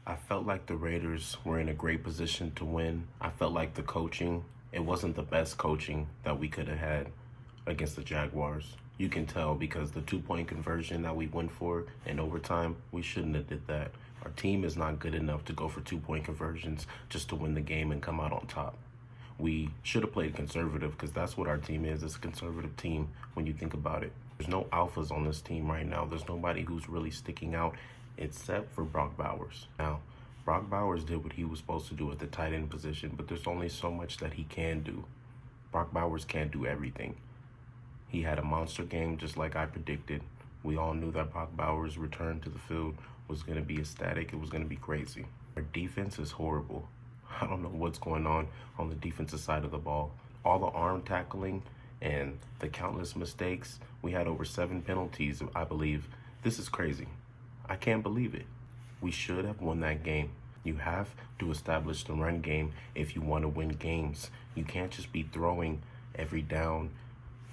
I felt like the Raiders were in a great position to win. I felt like the coaching, it wasn't the best coaching that we could have had against the Jaguars. You can tell because the 2-point conversion that we went for in overtime, we shouldn't have did that. Our team is not good enough to go for 2-point conversions just to win the game and come out on top. We should have played conservative because that's what our team is. It's a conservative team when you think about it. There's no alphas on this team right now. There's nobody who's really sticking out except for Brock Bowers. Now, Brock Bowers did what he was supposed to do at the tight end position, but there's only so much that he can do. Brock Bowers can't do everything. He had a monster game just like I predicted. We all knew that Brock Bowers' return to the field was going to be ecstatic. It was going to be crazy. Our defense is horrible. I don't know what's going on the defensive side of the ball. All the arm tackling and the countless mistakes. We had over 7 penalties, I believe. This is crazy. I can't believe it. We should have won that game. You have to establish the run game if you want to win games. You can't just be throwing every down.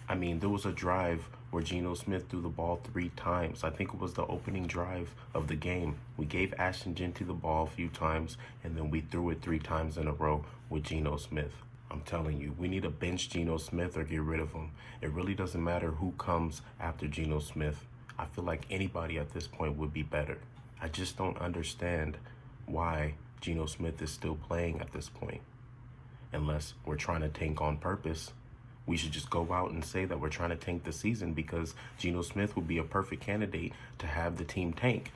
I mean, there was a drive where Geno Smith threw the ball 3 times. I think it was the opening drive of the game. We gave Ashton Jeanty the ball a few times, and then we threw it 3 times in a row with Geno Smith. I'm telling you, we need to bench Geno Smith or get rid of him. It really doesn't matter who comes after Geno Smith. I feel like anybody at this point would be better. I just don't understand why Geno Smith is still playing at this point. Unless we're trying to tank on purpose. We should just go out and say that we're trying to tank the season because Geno Smith would be a perfect candidate to have the team tank.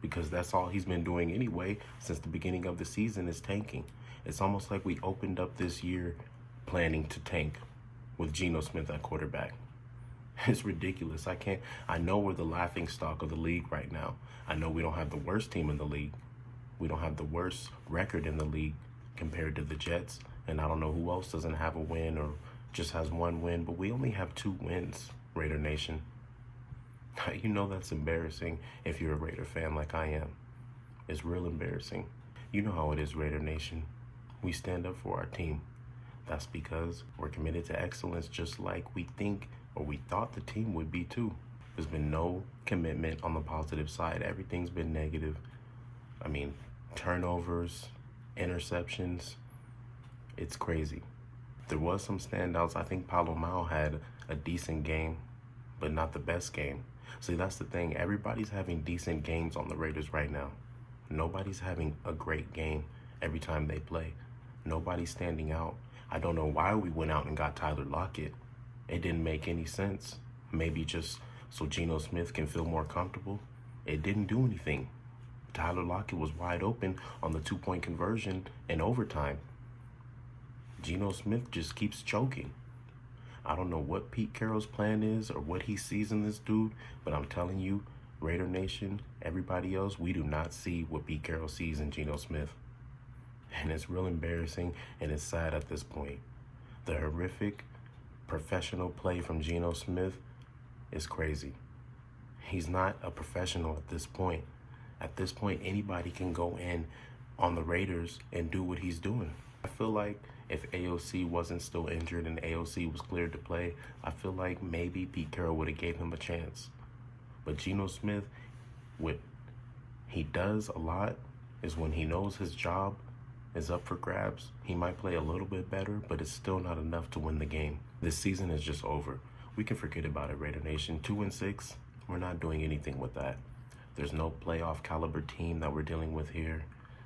Because that's all he's been doing anyway since the beginning of the season is tanking. It's almost like we opened up this year planning to tank with Geno Smith at quarterback. It's ridiculous. I know we're the laughing stock of the league right now. I know we don't have the worst team in the league. We don't have the worst record in the league compared to the Jets. And I don't know who else doesn't have a win or just has 1 win, but we only have 2 wins, Raider Nation. You know that's embarrassing if you're a Raider fan like I am. It's real embarrassing. You know how it is, Raider Nation. We stand up for our team. That's because we're committed to excellence just like we think or we thought the team would be too. There's been no commitment on the positive side. Everything's been negative. I mean, turnovers, interceptions, it's crazy. There was some standouts. I think Palomao had a decent game, but not the best game. See, that's the thing. Everybody's having decent games on the Raiders right now. Nobody's having a great game every time they play. Nobody's standing out. I don't know why we went out and got Tyler Lockett. It didn't make any sense. Maybe just so Geno Smith can feel more comfortable. It didn't do anything. Tyler Lockett was wide open on the 2-point conversion in overtime. Geno Smith just keeps choking. I don't know what Pete Carroll's plan is or what he sees in this dude, but I'm telling you, Raider Nation, everybody else, we do not see what Pete Carroll sees in Geno Smith. And it's real embarrassing and it's sad at this point. The horrific professional play from Geno Smith is crazy. He's not a professional at this point. At this point, anybody can go in on the Raiders and do what he's doing. I feel like if AOC wasn't still injured and AOC was cleared to play, I feel like maybe Pete Carroll would have gave him a chance. But Geno Smith, what he does a lot is when he knows his job is up for grabs, he might play a little bit better, but it's still not enough to win the game. This season is just over. We can forget about it, Raider Nation. 2-6, we're not doing anything with that. There's no playoff caliber team that we're dealing with here.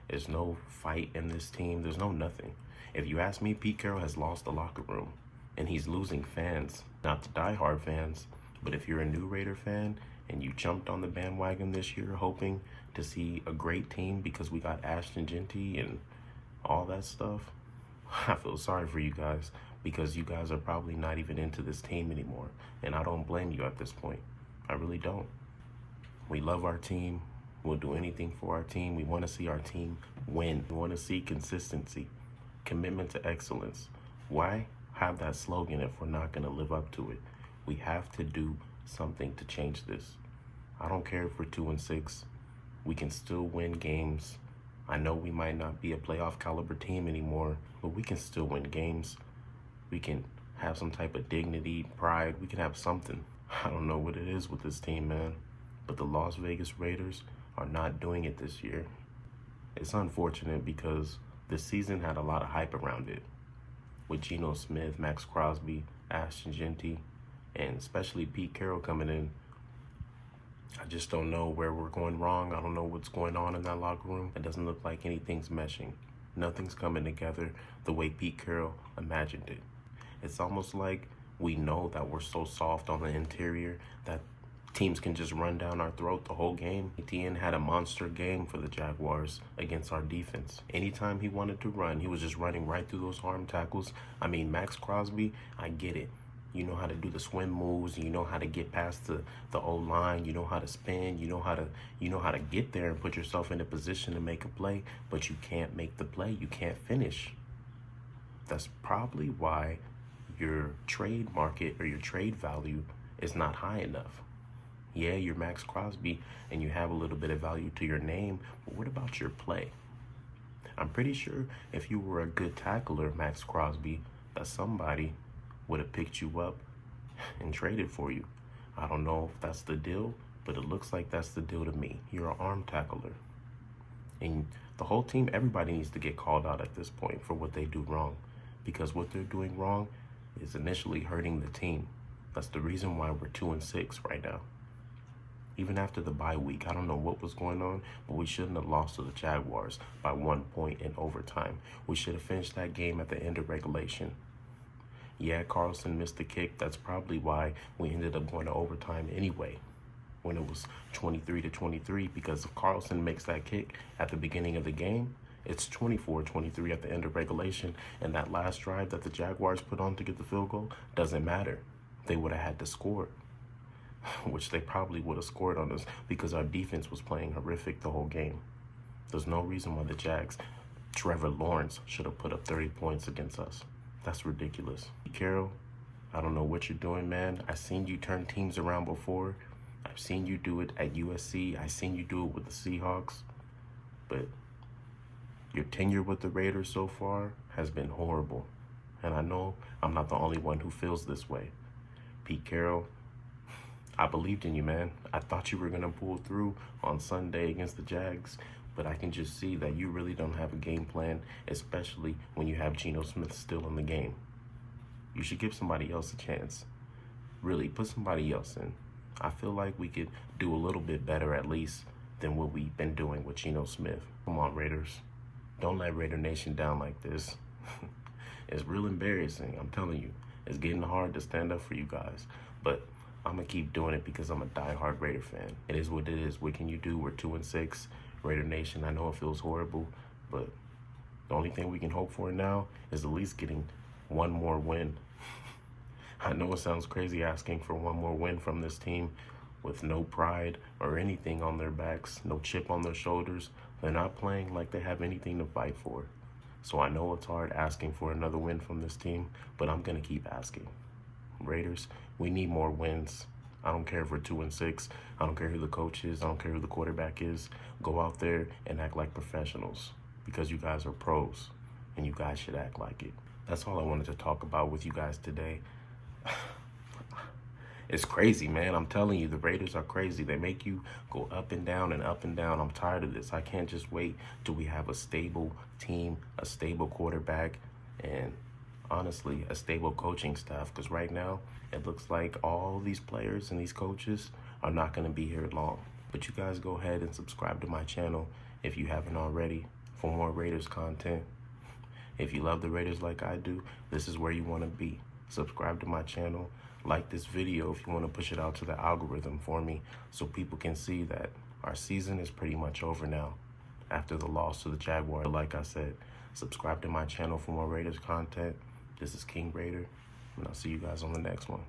There's no fight in this team. There's no nothing. If you ask me, Pete Carroll has lost the locker room, and he's losing fans. Not the diehard fans, but if you're a new Raider fan and you jumped on the bandwagon this year hoping to see a great team because we got Ashton Jeanty and all that stuff, I feel sorry for you guys because you guys are probably not even into this team anymore, and I don't blame you at this point. I really don't. We love our team. We'll do anything for our team. We want to see our team win. We want to see consistency, commitment to excellence. Why have that slogan if we're not going to live up to it? We have to do something to change this. I don't care if we're 2-6. We can still win games. I know we might not be a playoff caliber team anymore, but we can still win games. We can have some type of dignity, pride. We can have something. I don't know what it is with this team, man, but the Las Vegas Raiders are not doing it this year. It's unfortunate because this season had a lot of hype around it with Geno Smith, Max Crosby, Ashton Genty, and especially Pete Carroll coming in. I just don't know where we're going wrong. I don't know what's going on in that locker room. It doesn't look like anything's meshing. Nothing's coming together the way Pete Carroll imagined it. It's almost like we know that we're so soft on the interior that teams can just run down our throat the whole game. Etienne had a monster game for the Jaguars against our defense. Anytime he wanted to run, he was just running right through those arm tackles. I mean, Max Crosby, I get it. You know how to do the swim moves, you know how to get past the O-line, you know how to spin, you know how to get there and put yourself in a position to make a play, but you can't make the play, you can't finish. That's probably why your trade market or your trade value is not high enough. Yeah, you're Max Crosby and you have a little bit of value to your name, but what about your play? I'm pretty sure if you were a good tackler, Max Crosby, that somebody would have picked you up and traded for you. I don't know if that's the deal, but it looks like that's the deal to me. You're an arm tackler. And the whole team, everybody needs to get called out at this point for what they do wrong. Because what they're doing wrong is initially hurting the team. That's the reason why we're 2-6 right now. Even after the bye week, I don't know what was going on, but we shouldn't have lost to the Jaguars by 1 point in overtime. We should have finished that game at the end of regulation. Yeah, Carlson missed the kick. That's probably why we ended up going to overtime anyway, when it was 23-23, because if Carlson makes that kick at the beginning of the game, it's 24-23 at the end of regulation, and that last drive that the Jaguars put on to get the field goal doesn't matter. They would have had to score, which they probably would have scored on us because our defense was playing horrific the whole game. There's no reason why the Jags, Trevor Lawrence, should have put up 30 points against us. That's ridiculous. Carroll, I don't know what you're doing, man. I've seen you turn teams around before. I've seen you do it at USC. I've seen you do it with the Seahawks. But your tenure with the Raiders so far has been horrible. And I know I'm not the only one who feels this way. Pete Carroll, I believed in you, man. I thought you were going to pull through on Sunday against the Jags. But I can just see that you really don't have a game plan, especially when you have Geno Smith still in the game. You should give somebody else a chance. Really, put somebody else in. I feel like we could do a little bit better at least than what we've been doing with Geno Smith. Come on, Raiders. Don't let Raider Nation down like this. It's real embarrassing, I'm telling you. It's getting hard to stand up for you guys. But I'm going to keep doing it because I'm a diehard Raider fan. It is what it is. What can you do? We're 2-6. Raider Nation, I know it feels horrible, but the only thing we can hope for now is at least getting one more win. I know it sounds crazy asking for one more win from this team with no pride or anything on their backs, no chip on their shoulders. They're not playing like they have anything to fight for. So I know it's hard asking for another win from this team, but I'm going to keep asking. Raiders, we need more wins. I don't care if we're 2-6. I don't care who the coach is. I don't care who the quarterback is. Go out there and act like professionals because you guys are pros and you guys should act like it. That's all I wanted to talk about with you guys today. It's crazy, man. I'm telling you, the Raiders are crazy. They make you go up and down and up and down. I'm tired of this. I can't just wait till we have a stable team, a stable quarterback, and honestly, a stable coaching staff, because right now it looks like all these players and these coaches are not going to be here long. But you guys go ahead and subscribe to my channel if you haven't already for more Raiders content. If you love the Raiders like I do, this is where you want to be. Subscribe to my channel. Like this video if you want to push it out to the algorithm for me so people can see that our season is pretty much over now after the loss to the Jaguars. Like I said, subscribe to my channel for more Raiders content. This is King Raider, and I'll see you guys on the next one.